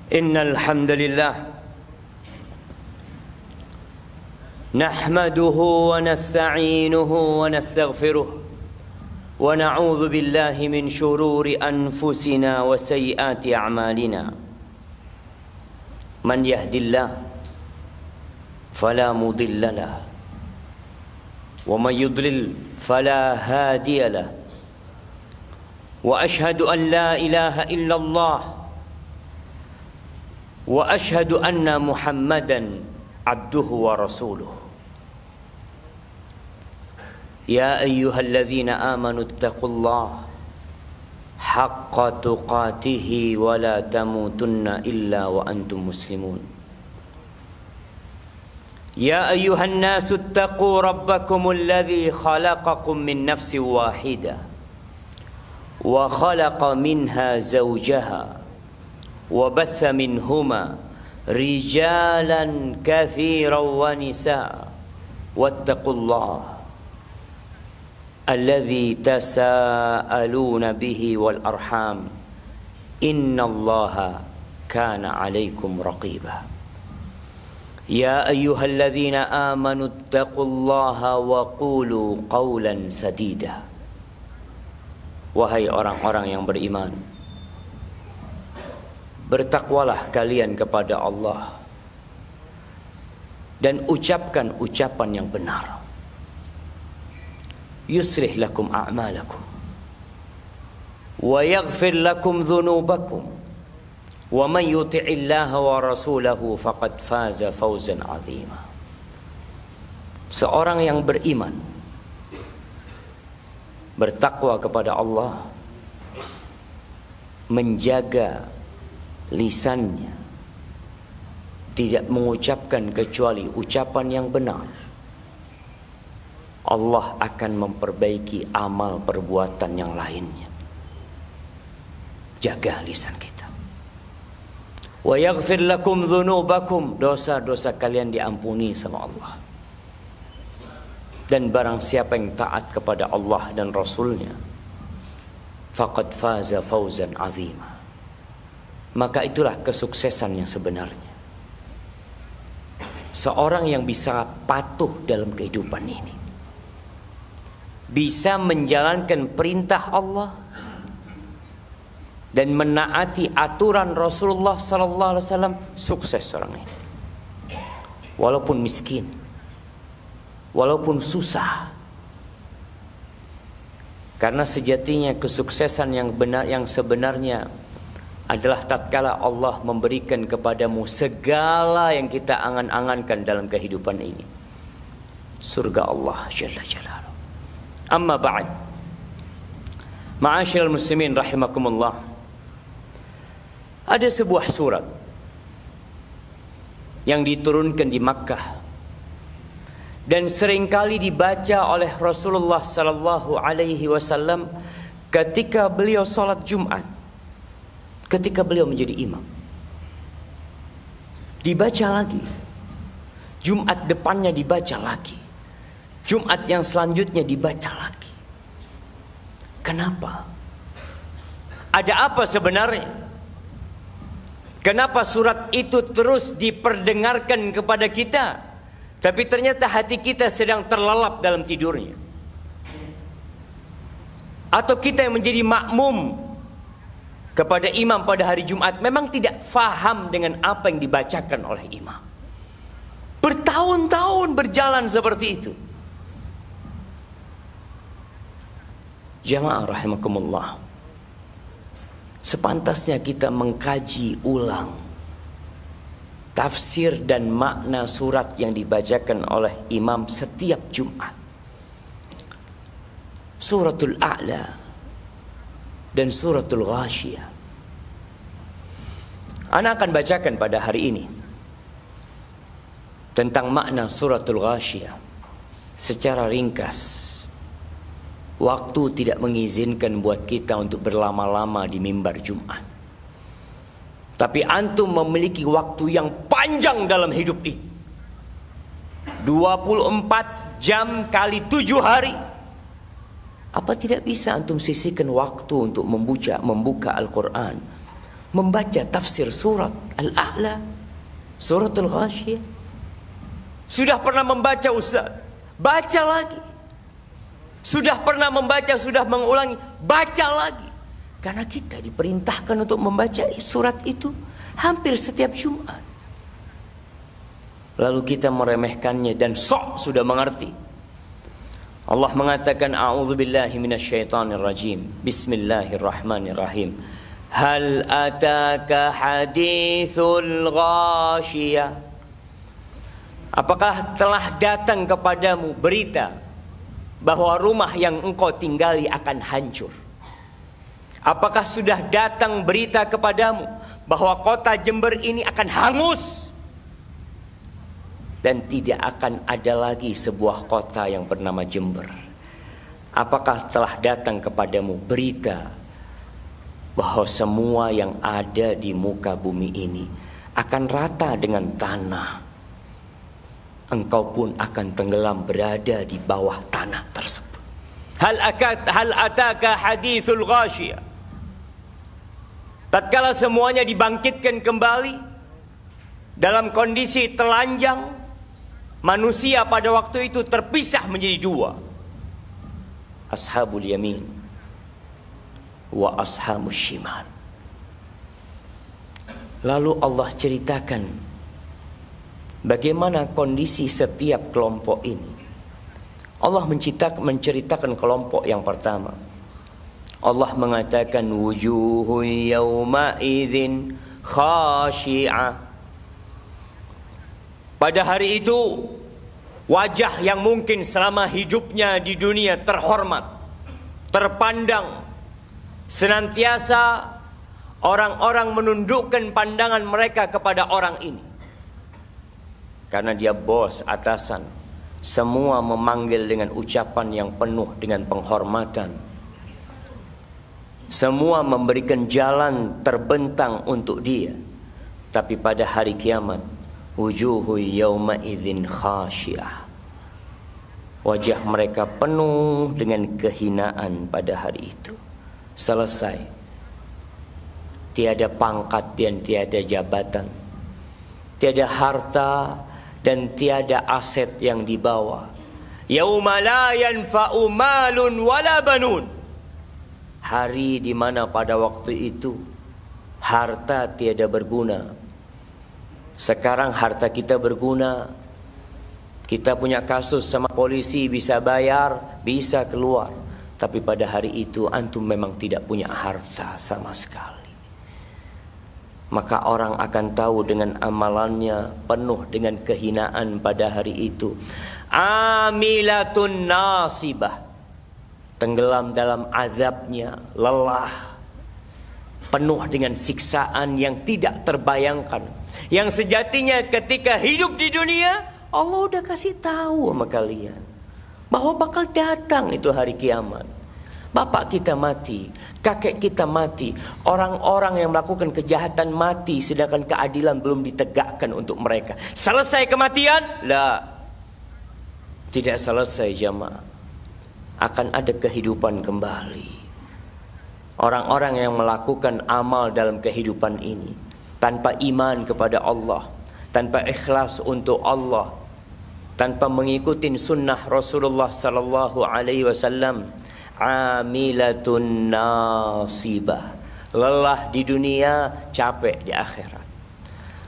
إن الحمد لله نحمده ونستعينه ونستغفره ونعوذ بالله من شرور أنفسنا وسيئات أعمالنا من يهد الله فلا مضل له ومن يضلل فلا هادي له وأشهد أن لا إله إلا الله وأشهد أن محمدا عبده ورسوله يا أيها الذين آمنوا اتقوا الله حق تقاته ولا تموتن إلا وأنتم مسلمون يا أيها الناس اتقوا ربكم الذي خلقكم من نفس واحدة وخلق منها زوجها وبث منهما رجالا كثيرا ونساء واتقوا الله الذي تساءلون به والأرحام إن الله كان عليكم رقيبا يا أيها الذين آمنوا اتقوا الله وقولوا قولا سديدا. Wahai orang-orang yang beriman, bertakwalah kalian kepada Allah dan ucapkan ucapan yang benar. Yuslih lakum a'malakum wa yaghfir lakum dhunubakum wa man yuti'illaha wa rasulahu faqad faza fawzan 'azima. Seorang yang beriman bertakwa kepada Allah, menjaga lisannya, tidak mengucapkan kecuali ucapan yang benar, Allah akan memperbaiki amal perbuatan yang lainnya. Jaga lisan kita. Wa yaghfir lakum dhunubakum, dosa-dosa kalian diampuni sama Allah. Dan barang siapa yang taat kepada Allah dan Rasulnya, faqad faza fawzan azima, maka itulah kesuksesan yang sebenarnya. Seorang yang bisa patuh dalam kehidupan ini, bisa menjalankan perintah Allah dan menaati aturan Rasulullah sallallahu alaihi wasallam, sukses orang ini. Walaupun miskin, walaupun susah. Karena sejatinya kesuksesan yang benar, yang sebenarnya adalah tatkala Allah memberikan kepadamu segala yang kita angan-angankan dalam kehidupan ini. Surga Allah Jalla Jalaluhu. Amma ba'd. Ma'asyiral muslimin rahimakumullah. Ada sebuah surat yang diturunkan di Makkah dan seringkali dibaca oleh Rasulullah sallallahu alaihi wasallam ketika beliau salat Jumat, ketika beliau menjadi imam. Dibaca lagi. Jumat depannya dibaca lagi. Jumat yang selanjutnya dibaca lagi. Kenapa? Ada apa sebenarnya? Kenapa surat itu terus diperdengarkan kepada kita, tapi ternyata hati kita sedang terlelap dalam tidurnya? Atau kita yang menjadi makmum kepada imam pada hari Jumat memang tidak faham dengan apa yang dibacakan oleh imam. Bertahun-tahun berjalan seperti itu. Jamaah rahimakumullah, sepantasnya kita mengkaji ulang tafsir dan makna surat yang dibacakan oleh imam setiap Jumat. Suratul A'la dan suratul Ghashiyah. Ana akan bacakan pada hari ini tentang makna suratul Ghashiyah secara ringkas. Waktu tidak mengizinkan buat kita untuk berlama-lama di mimbar Jumat. Tapi antum memiliki waktu yang panjang dalam hidup ini. 24 jam kali 7 hari. Apa tidak bisa antum sisihkan waktu untuk membuka Al-Quran membaca tafsir surat Al-A'la, surat Al-Ghasyiyah? Sudah pernah membaca Ustaz? Baca lagi. Sudah pernah membaca, sudah mengulangi, baca lagi. Karena kita diperintahkan untuk membaca surat itu hampir setiap Jumat. Lalu kita meremehkannya dan sok sudah mengerti. Allah mengatakan, a'udzubillahi minasyaitonir rajim. Bismillahirrahmanirrahim. Hal ataka hadithul ghasyiyah? Apakah telah datang kepadamu berita bahwa rumah yang engkau tinggali akan hancur? Apakah sudah datang berita kepadamu bahwa kota Jember ini akan hangus dan tidak akan ada lagi sebuah kota yang bernama Jember? Apakah telah datang kepadamu berita bahwa semua yang ada di muka bumi ini akan rata dengan tanah? Engkau pun akan tenggelam berada di bawah tanah tersebut. Hal ataka hadithul ghasyiyah? Tatkala semuanya dibangkitkan kembali dalam kondisi telanjang, manusia pada waktu itu terpisah menjadi dua, ashabul yamin wa ashabus shimal. Lalu Allah ceritakan bagaimana kondisi setiap kelompok ini. Allah menceritakan kelompok yang pertama. Allah mengatakan wujuhu yawma idzin khashi'ah. Pada hari itu wajah yang mungkin selama hidupnya di dunia terhormat, terpandang, senantiasa orang-orang menundukkan pandangan mereka kepada orang ini. Karena dia bos, atasan, semua memanggil dengan ucapan yang penuh dengan penghormatan. Semua memberikan jalan terbentang untuk dia. Tapi pada hari kiamat, wujuhu yawma idzin khasyiah. Wajah mereka penuh dengan kehinaan pada hari itu. Selesai. Tiada pangkat dan tiada jabatan, tiada harta dan tiada aset yang dibawa. Yauma la yanfa'u malun wala banun. Hari di mana pada waktu itu harta tiada berguna. Sekarang harta kita berguna. Kita punya kasus sama polisi, bisa bayar, bisa keluar. Tapi pada hari itu antum memang tidak punya harta sama sekali. Maka orang akan tahu dengan amalannya penuh dengan kehinaan pada hari itu. Amilatun nasibah. Tenggelam dalam azabnya, lelah, penuh dengan siksaan yang tidak terbayangkan. Yang sejatinya ketika hidup di dunia, Allah udah kasih tahu sama kalian bahwa bakal datang itu hari kiamat. Bapak kita mati, kakek kita mati, orang-orang yang melakukan kejahatan mati, sedangkan keadilan belum ditegakkan untuk mereka. Selesai kematian? La, tidak selesai jamaah. Akan ada kehidupan kembali. Orang-orang yang melakukan amal dalam kehidupan ini tanpa iman kepada Allah, tanpa ikhlas untuk Allah, tanpa mengikuti sunnah Rasulullah sallallahu alaihi wasallam, amilatun nasibah. Lelah di dunia, capek di akhirat.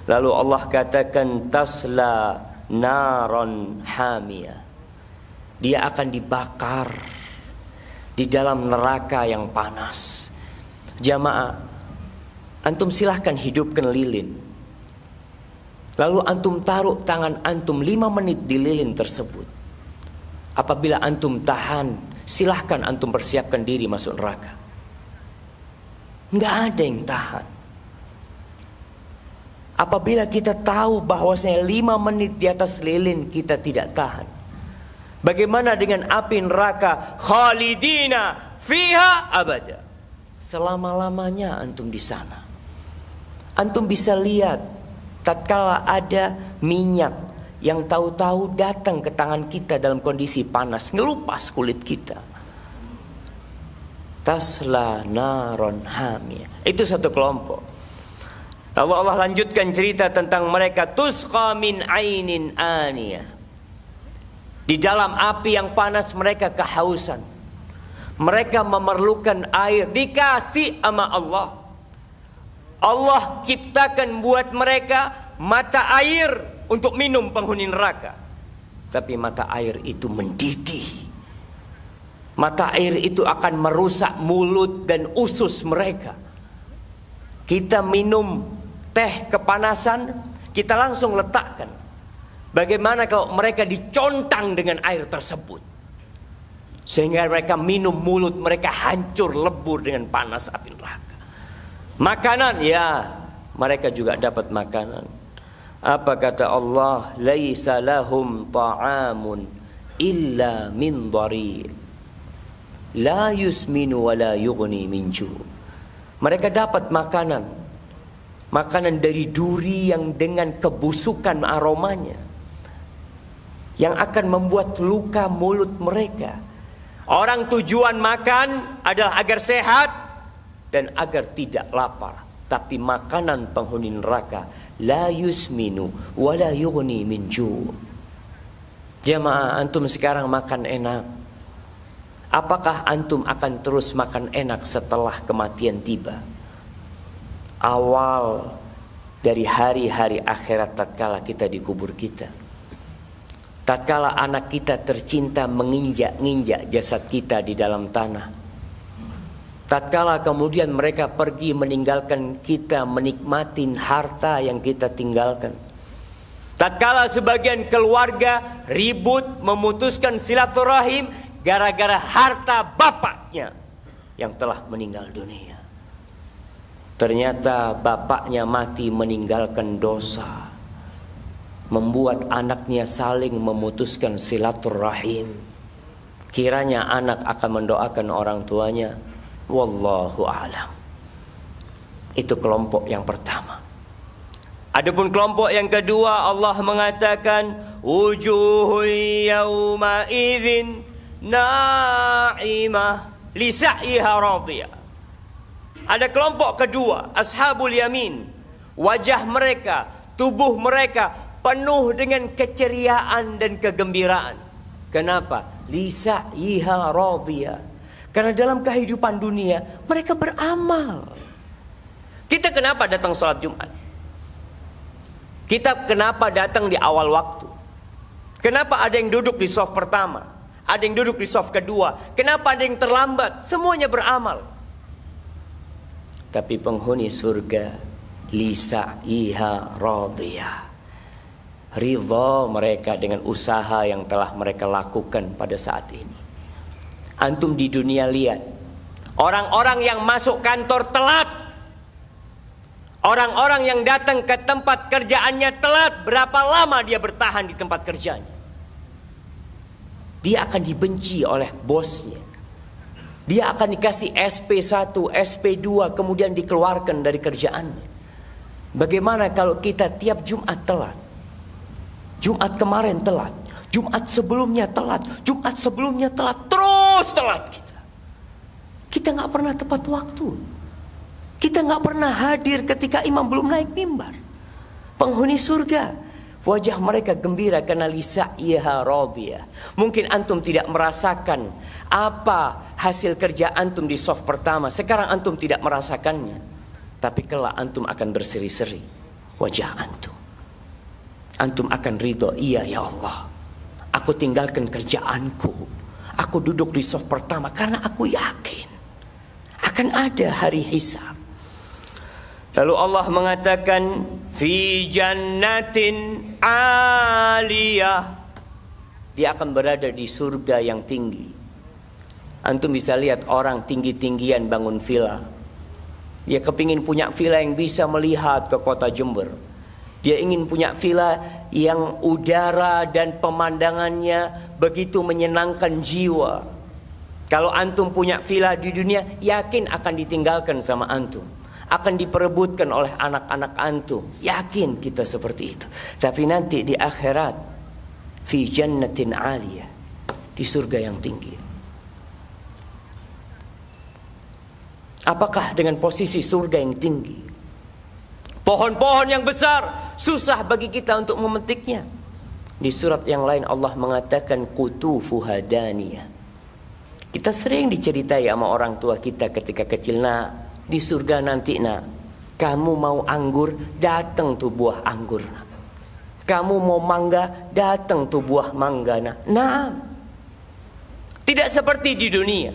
Lalu Allah katakan tasla naron hamiyah. Dia akan dibakar di dalam neraka yang panas. Jamaah, antum silahkan hidupkan lilin. Lalu antum taruh tangan antum 5 menit di lilin tersebut. Apabila antum tahan, silahkan antum persiapkan diri masuk neraka. Nggak ada yang tahan. Apabila kita tahu bahwasanya 5 menit di atas lilin kita tidak tahan, bagaimana dengan api neraka? Khalidina fiha abada. Selama-lamanya antum di sana. Antum bisa lihat tatkala ada minyak yang tahu-tahu datang ke tangan kita dalam kondisi panas, ngelupas kulit kita. Tasla naron hamiyah. Itu satu kelompok. Lalu Allah lanjutkan cerita tentang mereka, tusqa min ainin aniyah. Di dalam api yang panas mereka kehausan. Mereka memerlukan air, dikasih sama Allah. Allah ciptakan buat mereka mata air untuk minum penghuni neraka. Tapi mata air itu mendidih. Mata air itu akan merusak mulut dan usus mereka. Kita minum teh kepanasan, kita langsung letakkan. Bagaimana kalau mereka dicontang dengan air tersebut? Sehingga mereka minum, mulut mereka hancur lebur dengan panas api neraka. Makanan, ya, mereka juga dapat makanan. Apa kata Allah? Laisa lahum ta'amun illa min dhari'. La yusminu wa la yughni min ju'. Mereka dapat makanan. Makanan dari duri yang dengan kebusukan aromanya, yang akan membuat luka mulut mereka. Orang tujuan makan adalah agar sehat dan agar tidak lapar. Tapi makanan penghuni neraka, la yusminu wa la yughni min ju'. Jamaah, antum sekarang makan enak. Apakah antum akan terus makan enak setelah kematian tiba? Awal dari hari-hari akhirat tatkala kita dikubur kita. Tatkala anak kita tercinta menginjak-injak jasad kita di dalam tanah. Tatkala kemudian mereka pergi meninggalkan kita, menikmati harta yang kita tinggalkan. Tatkala sebagian keluarga ribut memutuskan silaturahim gara-gara harta bapaknya yang telah meninggal dunia. Ternyata bapaknya mati meninggalkan dosa, membuat anaknya saling memutuskan silaturahim. Kiranya anak akan mendoakan orang tuanya. Wallahu a'lam. Itu kelompok yang pertama. Adapun kelompok yang kedua, Allah mengatakan wujuhun yawma idzin na'imah li sa'iha radiyah. Ada kelompok kedua, ashabul yamin. Wajah mereka, tubuh mereka penuh dengan keceriaan dan kegembiraan. Kenapa? Li sa'iha radiyah. Karena dalam kehidupan dunia mereka beramal. Kita kenapa datang sholat Jumat? Kita kenapa datang di awal waktu? Kenapa ada yang duduk di shaf pertama? Ada yang duduk di shaf kedua? Kenapa ada yang terlambat? Semuanya beramal. Tapi penghuni surga lisa'iha radiyah, ridha mereka dengan usaha yang telah mereka lakukan pada saat ini. Antum di dunia lihat orang-orang yang masuk kantor telat, orang-orang yang datang ke tempat kerjaannya telat, berapa lama dia bertahan di tempat kerjanya? Dia akan dibenci oleh bosnya. Dia akan dikasih SP1, SP2, kemudian dikeluarkan dari kerjaannya. Bagaimana kalau kita tiap Jumat telat? Jumat kemarin telat, Jumat sebelumnya telat, Jumat sebelumnya telat, terus telat kita. Kita nggak pernah tepat waktu. Kita nggak pernah hadir ketika imam belum naik mimbar. Penghuni surga, wajah mereka gembira karena lisa'iha radiyah. Mungkin antum tidak merasakan apa hasil kerja antum di shaf pertama. Sekarang antum tidak merasakannya. Tapi kelak antum akan berseri-seri wajah antum. Antum akan ridho, iya ya Allah, aku tinggalkan kerjaanku, aku duduk di shaf pertama karena aku yakin akan ada hari hisab. Lalu Allah mengatakan fi jannatin aliyah, dia akan berada di surga yang tinggi. Antum bisa lihat orang tinggi-tinggian bangun villa. Dia kepingin punya villa yang bisa melihat ke kota Jember. Dia ingin punya villa yang udara dan pemandangannya begitu menyenangkan jiwa. Kalau antum punya villa di dunia, yakin akan ditinggalkan sama antum, akan diperebutkan oleh anak-anak antum. Yakin kita seperti itu. Tapi nanti di akhirat, fi jannatin aliyah, di surga yang tinggi. Apakah dengan posisi surga yang tinggi, Pohon-pohon yang besar susah bagi kita untuk memetiknya. Di surat yang lain Allah mengatakan qutufuha daniyah. Kita sering diceritai sama orang tua kita ketika kecil, nak, di surga nanti, nak, kamu mau anggur, datang tuh buah anggur, nak. Kamu mau mangga, datang tuh buah mangga, nak. Nah, tidak seperti di dunia.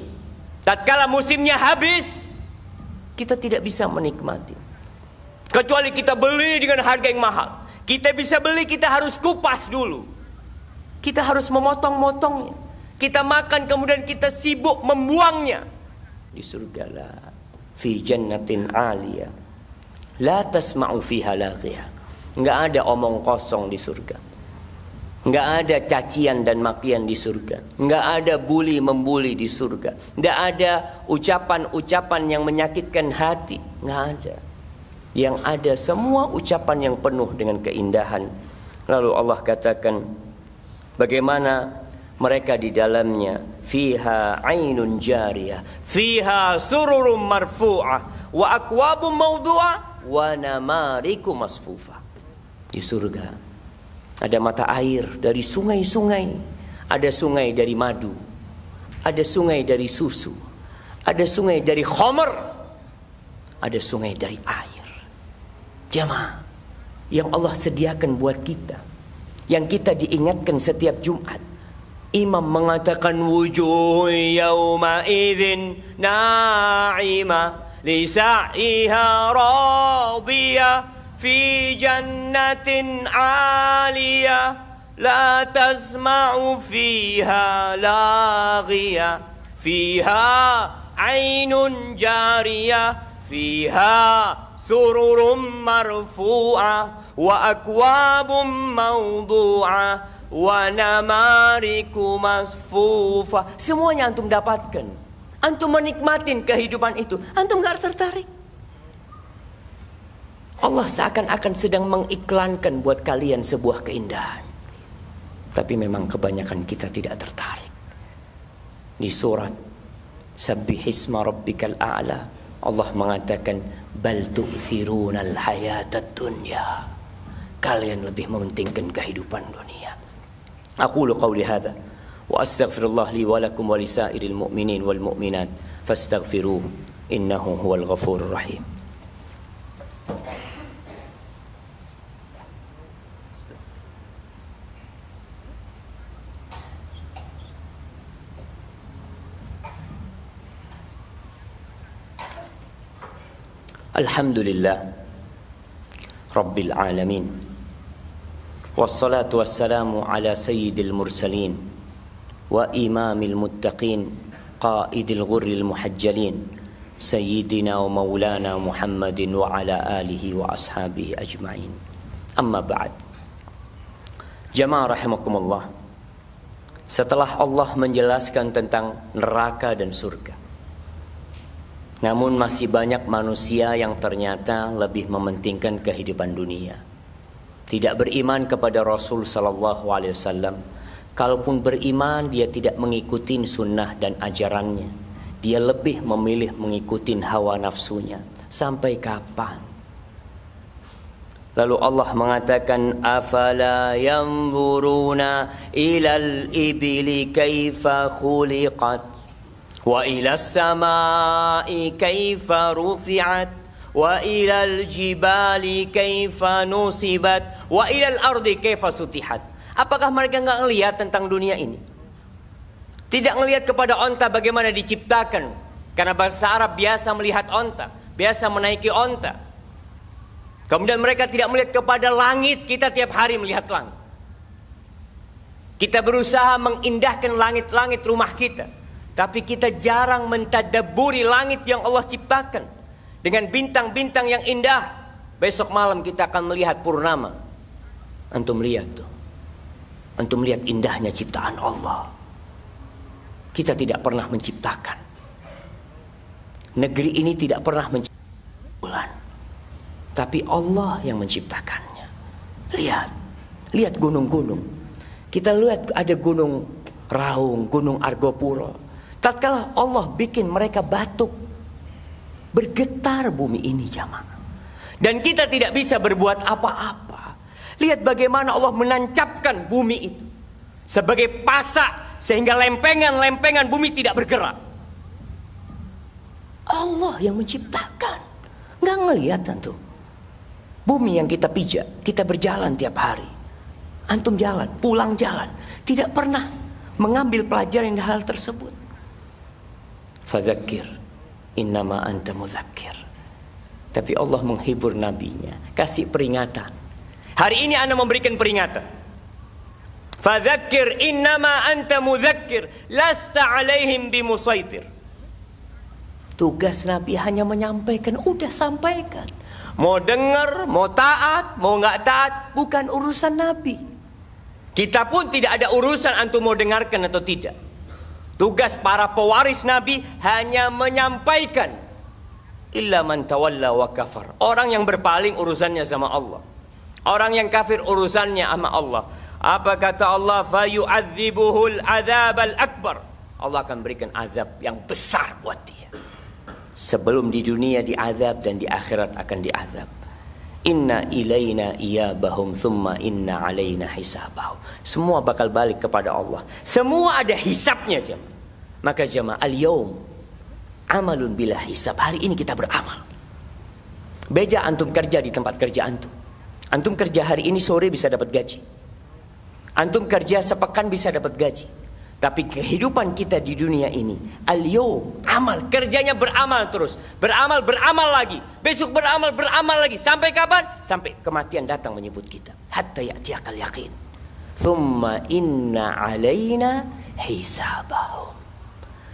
Tatkala musimnya habis, kita tidak bisa menikmati. Kecuali kita beli dengan harga yang mahal. Kita bisa beli, kita harus kupas dulu. Kita harus memotong-motongnya. Kita makan kemudian kita sibuk membuangnya. Di surga lah, fi jannatin aliyah, la tasma'u fiha laghiyah. Enggak ada omong kosong di surga. Enggak ada cacian dan makian di surga. Enggak ada bully membuli di surga. Enggak ada ucapan-ucapan yang menyakitkan hati. Enggak ada. Yang ada semua ucapan yang penuh dengan keindahan. Lalu Allah katakan bagaimana mereka di dalamnya, fiha ainun jariyah, fiha sururum marfu'ah, wa akwabum mawdu'ah, wa namariku masfufah. Di surga ada mata air dari sungai-sungai, ada sungai dari madu, ada sungai dari susu, ada sungai dari khamr, ada sungai dari air. Jamaah yang Allah sediakan buat kita, yang kita diingatkan setiap Jumat. Imam mengatakan wujuh yawma idzin na'imah li sa'iha radiyah fi jannatin 'aliyah la tasma'u fiha laghiyah fiha 'ainun jariyah fiha sururum marfu'ah wa akwabum mawdu'ah wa namariku masfufah. Semuanya antum dapatkan. Antum menikmatin kehidupan itu. Antum gak tertarik. Allah seakan-akan sedang mengiklankan buat kalian sebuah keindahan. Tapi memang kebanyakan kita tidak tertarik. Di surat Sabbihisma rabbikal a'la, Allah mengatakan bal tu'thirunal hayatad dunya. Kalian lebih mementingkan kehidupan dunia. Aqulu qawli hadha wa astaghfirullah li wa lakum wa lisairil mu'minin wal mu'minat fastaghfiruh innahu huwal ghafurur rahim. Alhamdulillah Rabbil alamin, wassalatu wassalamu ala sayyidil mursalin wa imamil muttaqin qaidil ghurril muhajjalin sayyidina wa maulana Muhammadin wa ala alihi wa ashabihi ajma'in. Amma ba'd. Jamaah rahimakumullah, setelah Allah menjelaskan tentang neraka dan surga, namun masih banyak manusia yang ternyata lebih mementingkan kehidupan dunia. Tidak beriman kepada Rasul sallallahu alaihi wasallam. Kalaupun beriman, dia tidak mengikuti sunnah dan ajarannya. Dia lebih memilih mengikuti hawa nafsunya. Sampai kapan? Lalu Allah mengatakan afala yanzuruna ilal ibili kaifa khuliqat wa ilas samai kaifa rufi'at wa ilal jibali kaifa nusibat wa ilal ardi kaifa sutihat. Apakah mereka enggak ngelihat tentang dunia ini? Tidak ngelihat kepada onta bagaimana diciptakan. Karena bahasa Arab biasa melihat onta, biasa menaiki onta. Kemudian mereka tidak melihat kepada langit. Kita tiap hari melihat langit. Kita berusaha mengindahkan langit-langit rumah kita, tapi kita jarang mentadabburi langit yang Allah ciptakan dengan bintang-bintang yang indah. Besok malam kita akan melihat purnama. Antum lihat tuh. Antum lihat indahnya ciptaan Allah. Kita tidak pernah menciptakan. Negeri ini tidak pernah menciptakan bulan, tapi Allah yang menciptakannya. Lihat gunung-gunung. Kita lihat ada gunung Raung, gunung Argopuro. Tatkala Allah bikin mereka batuk, bergetar bumi ini jamaah. Dan kita tidak bisa berbuat apa-apa. Lihat bagaimana Allah menancapkan bumi itu sebagai pasak, sehingga lempengan-lempengan bumi tidak bergerak. Allah yang menciptakan. Nggak ngelihat antum. Bumi yang kita pijak, kita berjalan tiap hari. Antum jalan, pulang jalan. Tidak pernah mengambil pelajaran dari hal tersebut. Fadzakir innama anta mudzakir. Tapi Allah menghibur nabinya, kasih peringatan. Hari ini Anda memberikan peringatan. Fadzakir innama anta mudzakir, lasta alaihim bimusaitir. Tugas Nabi hanya menyampaikan, udah sampaikan. Mau dengar, mau taat, mau nggak taat, bukan urusan Nabi. Kita pun tidak ada urusan antum mau dengarkan atau tidak. Tugas para pewaris Nabi hanya menyampaikan. Illa man tawalla wa kafar. Orang yang berpaling urusannya sama Allah. Orang yang kafir urusannya sama Allah. Apa kata Allah? Fayu'adzibuhul adzabal akbar. Allah akan berikan azab yang besar buat dia. Sebelum di dunia diazab dan di akhirat akan diazab. Inna ilaina iyabahum thumma inna alaina hisabahum. Semua bakal balik kepada Allah. Semua ada hisabnya jemaah. Maka jemaah al-yawm amalun bila hisab. Hari ini kita beramal. Beda antum kerja di tempat kerja antum. Antum kerja hari ini sore bisa dapat gaji. Antum kerja sepekan bisa dapat gaji. Tapi kehidupan kita di dunia ini al-yawm amal, kerjanya beramal terus. Beramal lagi. Besok beramal lagi. Sampai kapan? Sampai kematian datang menyebut kita. Hatta ya'tiyakal yaqin. Thumma inna alaina hisabahum.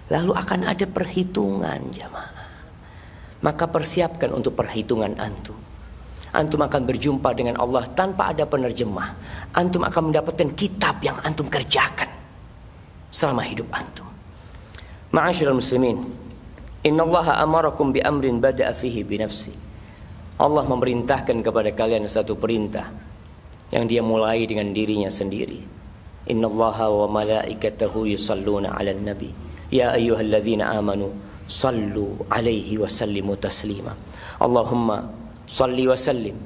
Lalu akan ada perhitungan jamaah. Maka persiapkan untuk perhitungan antum. Antum akan berjumpa dengan Allah tanpa ada penerjemah. Antum akan mendapatkan kitab yang antum kerjakan selama hidup antum. Ma'asyiral muslimin, innallaha amarakum bi amrin bada'a fihi bi nafsi. Allah memerintahkan kepada kalian satu perintah yang dia mulai dengan dirinya sendiri. Innallaha wa malaikatahu yusalluna 'alan nabi. Ya ayyuhalladzina amanu sallu alaihi wa sallimu taslima. Allahumma salli wa sallim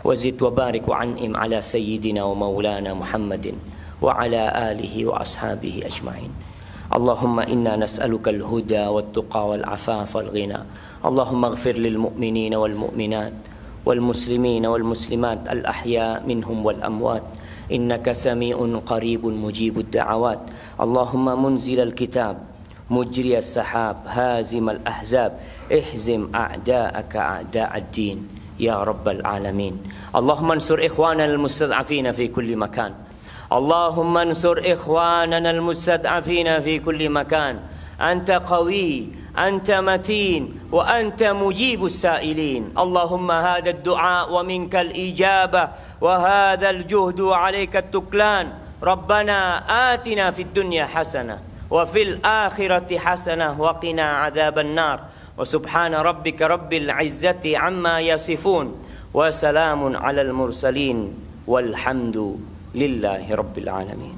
wa zid wa barik wa an'im ala sayyidina wa maulana Muhammadin wa ala alihi wa ashabihi ajma'in. Allahumma inna nas'aluka al-huda wat-tuqa wal-'afaf wal-ghina. Allahumma ighfir lil mu'minina wal mu'minat wal muslimina wal muslimat al-ahya minhum wal amwat. Innaka sami'un qaribun mujibud da'awat. Allahumma munzil al-kitab مجري السحاب هازم الأحزاب اهزم أعداءك أعداء الدين يا رب العالمين. اللهم انصر إخواننا المستضعفين في كل مكان. اللهم انصر إخواننا المستضعفين في كل مكان. أنت قوي، أنت متين، وأنت مجيب السائلين. اللهم هذا الدعاء ومنك الإجابة وهذا الجهد وعليك التكلان. ربنا آتنا في الدنيا حسنة وفي الآخرة حسنة وقنا عذاب النار. وسبحان ربك رب العزة عما يصفون وسلام على المرسلين والحمد لله رب العالمين.